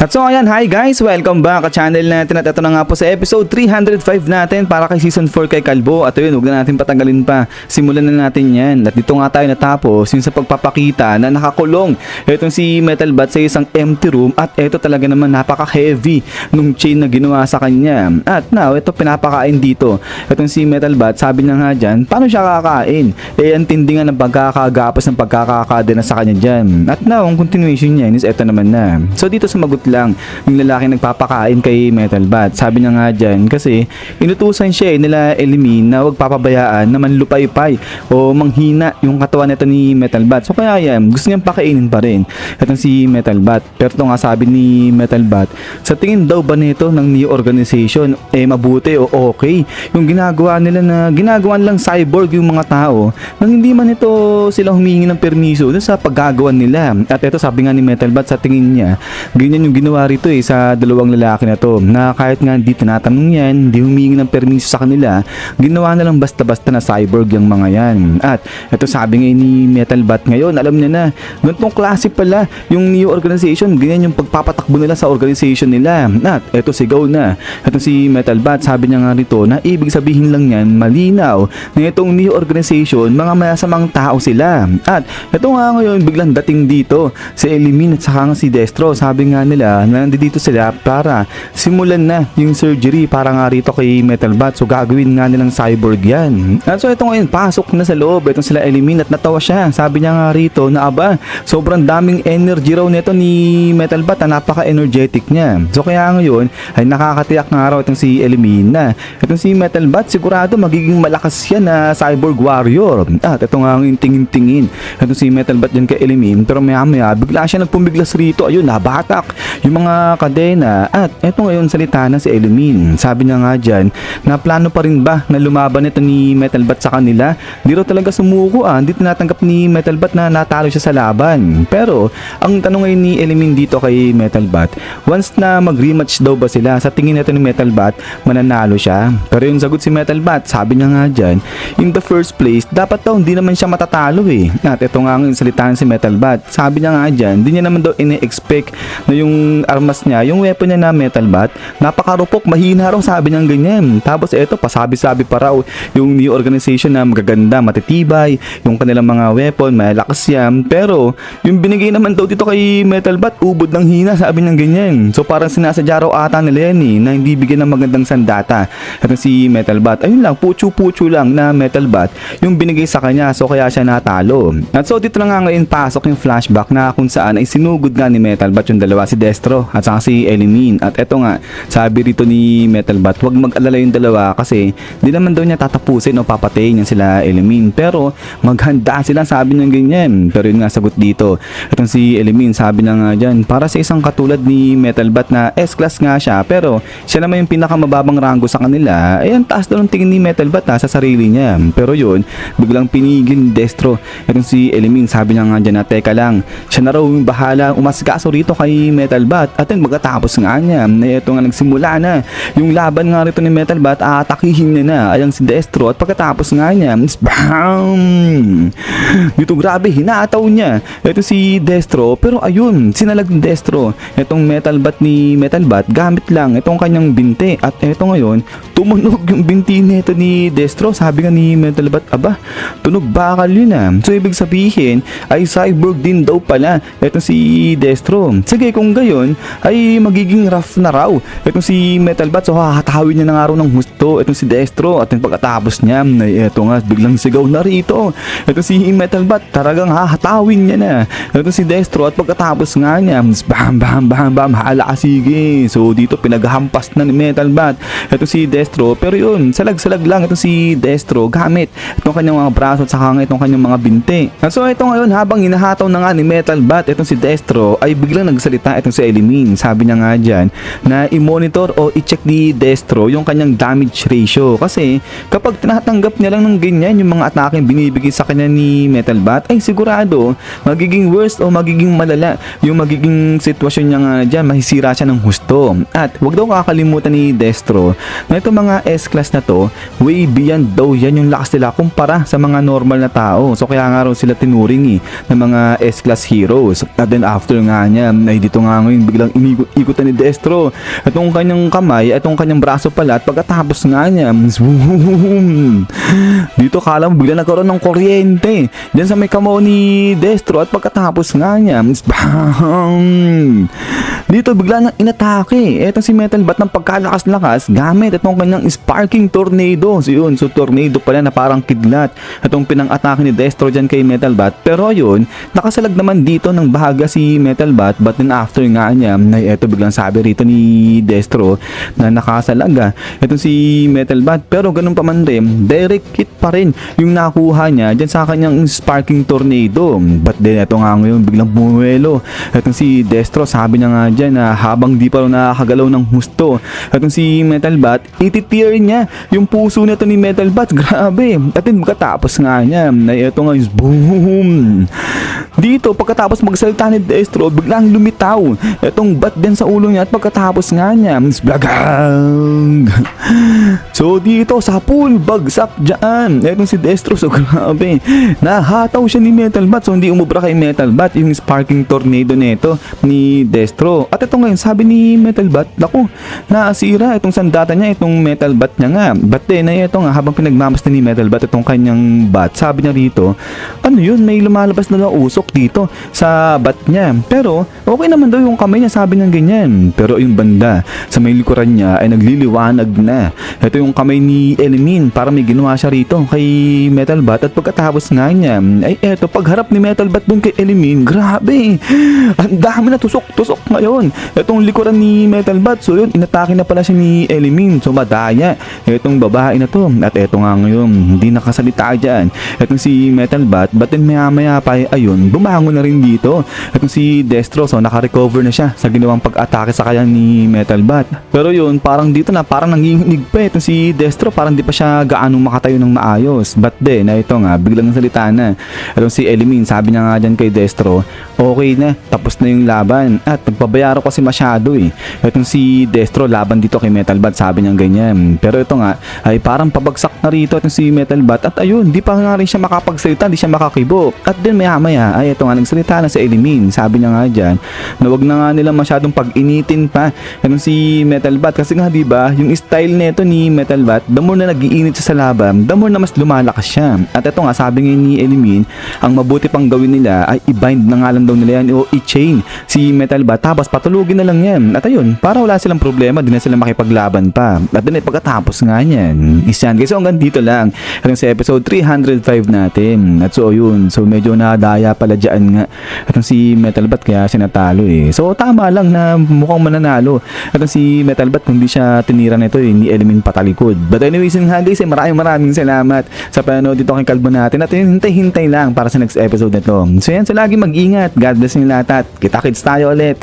At so ayan, hi guys! Welcome back sa channel natin at ito na nga po sa episode 305 natin para kay season 4 kay Kalbo. At yun, huwag na natin patagalin pa. Simulan na natin yan. At dito nga tayo natapos yung sa pagpapakita na nakakulong itong si Metal Bat sa isang empty room. At ito talaga naman napaka-heavy nung chain na ginawa sa kanya. At now, ito pinapakain dito. Itong si Metal Bat, sabi niya nga dyan, paano siya kakain? Eh, ang tindi nga ng pagkakagapos ng pagkakakadena sa kanya dyan. At now, ang continuation niya is ito naman na. So dito sumagot lang yung lalaki nagpapakain kay Metal Bat. Sabi niya nga dyan kasi inutusan siya nila Elimin na huwag papabayaan na manlupay-pay o manghina yung katawan nito ni Metal Bat. So kaya yan, gusto niyang pakainin pa rin itong si Metal Bat. Pero ito nga sabi ni Metal Bat, sa tingin daw ba nito ng Neo Organization mabuti o okay yung ginagawa nila na ginagawa lang cyborg yung mga tao nang hindi man ito sila humingi ng permiso sa paggagawa nila. At ito sabi nga ni Metal Bat, sa tingin niya ganyan yung ginawa rito sa dalawang lalaki na to, na kahit nga hindi tinatanong yan, hindi humingi ng permiso sa kanila, ginawa na lang basta-basta na cyborg yung mga yan. At ito sabi nga ni Metal Bat ngayon, alam niya na ganitong klase pala yung Neo Organization, ganyan yung pagpapatakbo nila sa organization nila. At ito sigaw na ito si Metal Bat, sabi niya nga rito na ibig sabihin lang yan, malinaw na itong Neo Organization mga masamang tao sila. At ito nga ngayon biglang dating dito si Elimin at saka nga si Destro. Sabi nga nila na nandito sila para simulan na yung surgery para nga rito kay Metal Bat. So gagawin nga nilang cyborg yan. At so ito ngayon pasok na sa loob itong sila Elimin at natawa siya. Sabi niya nga rito na aba, sobrang daming energy raw nito ni Metal Bat na napaka-energetic niya. So kaya ngayon ay nakakatiyak nga raw itong si Elimin na itong si Metal Bat sigurado magiging malakas yan na cyborg warrior. At ito nga yung tingin-tingin itong si Metal Bat dyan kay Elimin, pero maya bigla siya nagpumiglas rito. Ayun, nabatak yung mga kadena. At eto ngayon salita na si Elimin. Sabi niya nga dyan na plano pa rin ba na lumaban ito ni Metal Bat sa kanila? Di raw talaga sumuko hindi tinatanggap ni Metal Bat na natalo siya sa laban. Pero ang tanong ngayon ni Elimin dito kay Metal Bat, once na mag-rematch daw ba sila, sa tingin nito ni Metal Bat mananalo siya? Pero yung sagot si Metal Bat, sabi niya nga dyan, in the first place dapat daw hindi naman siya matatalo At ito nga ang salita si Metal Bat, sabi niya nga dyan, di niya naman daw ini-expect na yung armas niya, yung weapon niya na Metal Bat, napakarupok, mahina raw, sabi niya ganyan. Tapos eto, pasabi-sabi pa raw yung Neo Organization na magaganda, matitibay, yung kanilang mga weapon, malakas yan. Pero yung binigay naman daw dito kay Metal Bat, ubod ng hina, sabi niya ganyan. So parang sinasadya raw ata nila yan na hindi bigyan ng magandang sandata. At si Metal Bat, ayun lang, puchu-puchu lang na Metal Bat yung binigay sa kanya, so kaya siya natalo. At so dito na nga ngayon pasok yung flashback na kung saan ay sinugod nga ni Metal Bat yung dalawa, si Destro at saka si Elimin. At eto nga, sabi rito ni Metal Bat, huwag mag-alala yung dalawa kasi di naman daw niya tatapusin o papatayin niya sila Elimin. Pero maghanda sila, sabi niya ganyan. Pero yun nga sagot dito. Itong si Elimin, sabi niya nga dyan, para sa isang katulad ni Metal Bat na S-class nga siya, pero siya naman yung pinakamababang rango sa kanila, ay ang taas daw ng tingin ni Metal Bat sa sarili niya. Pero yun, biglang pinigil ni Destro. Itong si Elimin, sabi niya nga dyan na teka lang, siya na raw yung bahala umasikaso rito kay Metal Bat. At then magkatapos nga niya na ito nga nagsimula na yung laban nga rito ni Metal Bat, atakihin niya na ayang si Destro. At pagkatapos nga niya, BAM! Dito grabe, hinataw niya ito si Destro, pero ayun, sinalag ni Destro itong Metal Bat ni Metal Bat gamit lang itong kanyang binti. At ito ngayon, tumunog yung binti nito ni Destro. Sabi nga ni Metal Bat, aba, tunog bakal yun So ibig sabihin ay cyborg din daw pala ito si Destro. Sige, kung gayon ay magiging rough na raw itong si Metal Bat. So hahatawin niya na nga raw ng husto itong si Destro. At pagkatapos niya ay ito nga biglang sigaw na rito ito si Metal Bat, talagang hahatawin niya na ito si Destro. At pagkatapos nga niya, bam bam bam bam, hala sige. So dito pinaghampas na ni Metal Bat ito si Destro. Pero yun, salag-salag lang ito si Destro gamit itong kanyang mga braso at saka itong kanyang mga binti. At so ito ngayon, habang hinahataw na nga ni Metal Bat itong si Destro, ay biglang nagsalita itong si Elimin. Sabi niya nga dyan na i-monitor o i-check ni Destro yung kanyang damage ratio. Kasi kapag tinatanggap niya lang ng ganyan yung mga atake binibigay sa kanya ni Metal Bat, ay sigurado magiging worst o magiging malala yung magiging sitwasyon niya nga dyan, mahisira siya ng husto. At wag daw kakalimutan ni Destro na itong mga S-class na to, way beyond daw yan yung lakas nila kumpara sa mga normal na tao. So kaya nga raw sila tinuring ng mga S-class heroes. At then after nga niya, ay dito nga ngayon ngayon biglang ikutan ni Destro itong kanyang kamay, itong kanyang braso pala, at pagkatapos nga niya, boom! Dito kala mo biglang nagkaroon ng kuryente diyan sa may kamao ni Destro, at pagkatapos nga niya, bang! Dito bigla nang inatake etong si Metal Bat ng pagkalakas-lakas gamit itong kanyang sparking tornado. So tornado pala na parang kidlat itong pinang-atake ni Destro dyan kay Metal Bat. Pero yun, nakasalag naman dito ng bahaga si Metal Bat, but then after nga niya, ay eto biglang sabi rito ni Destro na nakasalaga itong si Metal Bat. Pero ganun pa man rin, direct hit pa rin yung nakuha niya dyan sa kanyang sparking tornado. But then eto nga ngayon biglang bumuelo itong si Destro. Sabi niya nga dyan na habang di pa rin nakakagalaw ng husto itong si Metal Bat, ititear niya yung puso nito ni Metal Bat. Grabe. At then pagkatapos nga niya, ay eto nga is boom. Dito pagkatapos magsalita ni Destro, biglang lumitaw itong bat din sa ulo niya, at pagkatapos nga niya, blagang. So dito sa pool, bagsak dyan etong si Destro. So grabe, nahataw siya ni Metal Bat. So hindi umubra kay Metal Bat yung sparking tornado nito ni Destro. At ito ngayon, sabi ni Metal Bat, naku, nasira itong sandata niya, itong Metal Bat niya nga. But then, ay ito nga, habang pinagmamasdan ni Metal Bat itong kanyang bat, sabi niya rito, ano yun, may lumalabas na usok dito sa bat niya. Pero, okay naman daw yung kamay niya, sabi niya ganyan. Pero yung banda sa may likuran niya ay nagliliwanag na. Ito yung kamay ni Elimin, para may ginawa siya rito kay Metal Bat. At pagkatapos nga niya, ay eto, pagharap ni Metal Bat dun kay Elimin, grabe, ang dami na tusok-tusok ngayon itong likuran ni Metal Bat. So yun, inatake na pala siya ni Elimin. So madaya itong babae na to. At eto nga ngayon, hindi nakasalita dyan itong si Metal Bat. But then maya pa, ayun, bumangon na rin dito itong si Destro. So naka-recover na siya sa ginawang pag-atake sa kanya ni Metal Bat. Pero yun, parang dito na parang nanginginig pa itong si Destro, parang di pa siya gaano makatayo ng maayos. But then, ito nga, biglang salita na itong si Elimin. Sabi niya nga dyan kay Destro, okay na, tapos na yung laban. At nagpabayaro kasi masyado itong si Destro laban dito kay Metal Bat, sabi niya ganyan. Pero ito nga, ay parang pabagsak na rito itong si Metal Bat. At ayun, di pa nga rin siya makapagsalita, di siya makakibok. At then maya ay ito nga, nagsalita na sa Elimin. Sabi niya nga dyan, na wag na nga nila masyadong pag-initin pa itong si Metal Bat. Kasi nga diba, yung style nito ni Metal Bat, the more na nag-iinit siya sa laban, the more na mas lumalakas siya. At ito nga, sabi nga ni Elimin, ang mabuti pang gawin nila ay i-bind na nga lang daw nila yan o i-chain si Metal Bat, tapos patulugin na lang yan. At ayun, para wala silang problema, di na sila makipaglaban pa. At din pagkatapos nga yan, isyan. Kasi hanggang dito lang hanggang sa episode 305 natin. At so yun, so medyo nadaya pala dyan nga itong si Metal Bat, kaya sinatalo So tama lang na mukhang mananalo itong si Metal Bat kung di siya tinira nito ni Elimin patalikod. But anyways yun nga guys, maraming salamat sa panonood dito kay Kalbo natin. At hintay lang para sa next episode nito. So yan, so lagi mag-ingat. God bless nyo lahat at kita-kits tayo ulit.